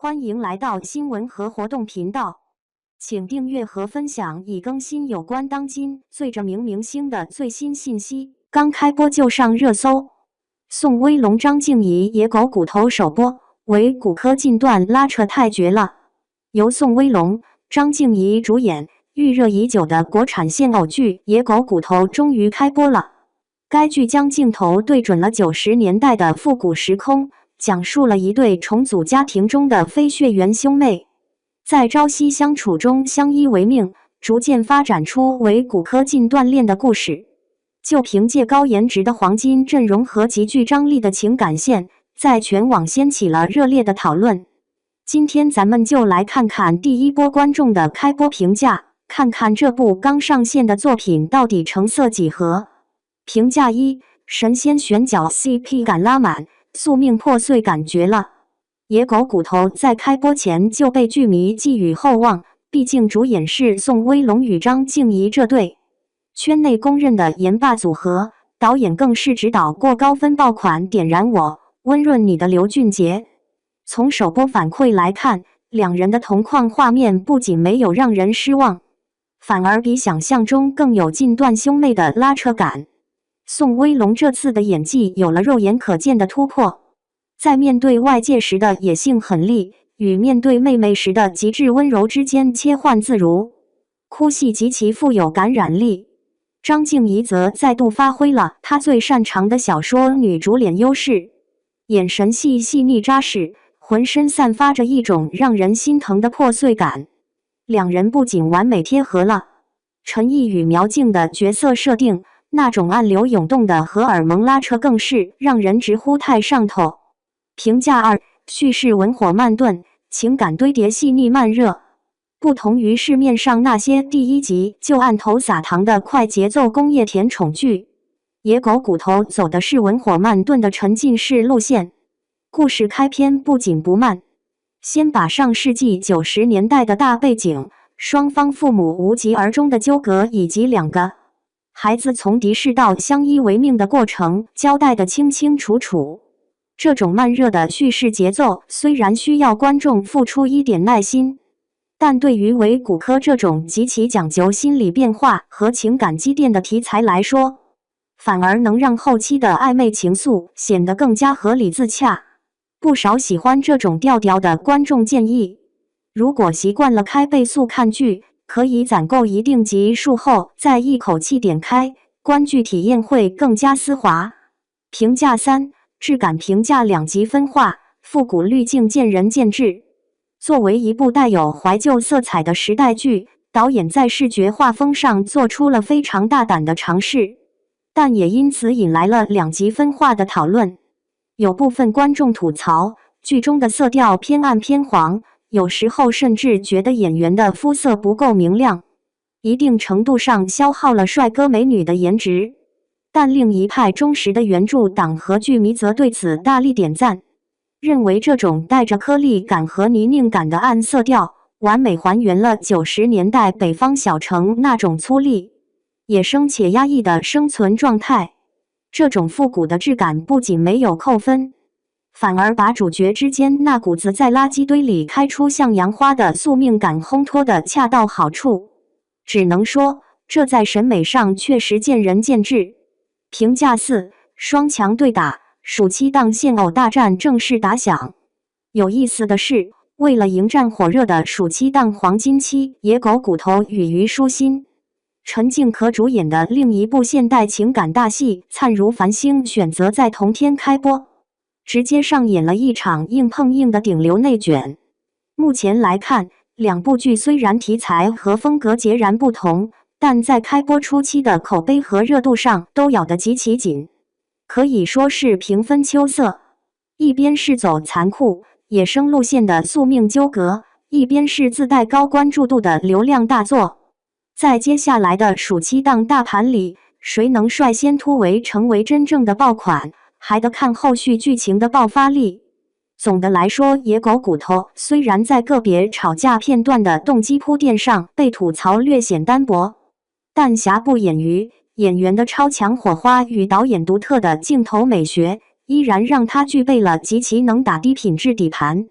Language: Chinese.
歡迎來到新聞和活動頻道，請訂閱和分享已更新有關當今最著名明星的最新信息。剛開播就上熱搜，宋威龍張靜怡野狗骨頭首播，為骨科禁斷拉扯太絕了。由宋威龍、張靜怡主演，預熱已久的國產現偶劇《野狗骨頭》終於開播了。該劇將鏡頭對準了90年代的復古時空，講述了一對重組家庭中的非血緣兄妹，在朝夕相處中相依為命，逐漸發展出為骨科禁斷戀的故事。就憑借高顏值的黃金陣容和極具張力的情感線，在全網掀起了熱烈的討論。今天咱們就來看看第一波觀眾的開播評價，看看這部剛上線的作品到底成色幾何。評價1：神仙選角 CP 感拉滿，宿命破碎感絕了。野狗骨頭在開播前就被劇迷寄予厚望，畢竟主演是宋威龍與張靜怡這對圈內公認的顏霸組合，導演更是指導過高分爆款《點燃我，溫潤你》的劉俊傑。從首播反饋來看，兩人的同框畫面不僅沒有讓人失望，反而比想象中更有禁斷兄妹的拉扯感。宋威龍這次的演技有了肉眼可見的突破，在面對外界時的野性狠戾，與面對妹妹時的極致溫柔之間切換自如，哭戲極其富有感染力。張靜怡則再度發揮了她最擅長的小說女主臉優勢，眼神細膩扎實，渾身散發着一種讓人心疼的破碎感。兩人不僅完美貼合了陳毅與苗靜的角色設定，那種暗流湧動的荷爾蒙拉扯更是讓人直呼太上頭。評價2：敘事文火慢燉，情感堆疊細膩慢熱。不同於市面上那些第一集就按頭撒糖的快節奏工業甜寵劇，野狗骨頭走的是文火慢燉的沉浸式路線。故事開篇不緊不慢，先把上世紀90年代的大背景、雙方父母無疾而終的糾葛以及兩個孩子從敵視到相依為命的過程交代得清清楚楚。這種慢熱的敘事節奏雖然需要觀眾付出一點耐心，但對於為骨科這種極其講究心理變化和情感積澱的題材來說，反而能讓後期的曖昧情愫顯得更加合理自洽。不少喜歡這種調調的觀眾建議，如果習慣了開倍速看劇，可以攢夠一定集數後再一口氣點開，觀劇體驗會更加絲滑。評價3：質感評價2級分化，復古濾鏡見仁見智。作為一部帶有懷舊色彩的時代劇，導演在視覺畫風上做出了非常大膽的嘗試，但也因此引來了2級分化的討論。有部分觀眾吐槽，劇中的色調偏暗偏黃，有時候甚至覺得演員的膚色不夠明亮，一定程度上消耗了帥哥美女的顏值。但另一派忠實的原著黨和劇迷則對此大力點讚，認為這種帶着顆粒感和泥濘感的暗色調，完美還原了90年代北方小城那種粗礪、野生且壓抑的生存狀態。這種復古的質感不僅沒有扣分，反而把主角之間那股子在垃圾堆裡開出向陽花的宿命感烘托得恰到好處。只能說，這在審美上確實見仁見智。評價4：雙強對打，暑期檔現偶大戰正式打響。有意思的是，為了迎戰火熱的暑期檔黃金期，野狗骨頭與虞書欣、陳靜可主演的另一部現代情感大戲《燦如繁星》選擇在同天開播，直接上演了一場硬碰硬的頂流內卷。目前來看，兩部劇雖然題材和風格截然不同，但在開播初期的口碑和熱度上都咬得極其緊，可以說是平分秋色。一邊是走殘酷野生路線的宿命糾葛，一邊是自帶高關注度的流量大作。在接下來的暑期檔大盤裡，誰能率先突圍成為真正的爆款，還得看後續劇情的爆發力。總的來說，野狗骨頭雖然在個別吵架片段的動機鋪墊上被吐槽略顯單薄，但瑕不掩瑜，演員的超強火花與導演獨特的鏡頭美學，依然讓他具備了極其能打低品質底盤。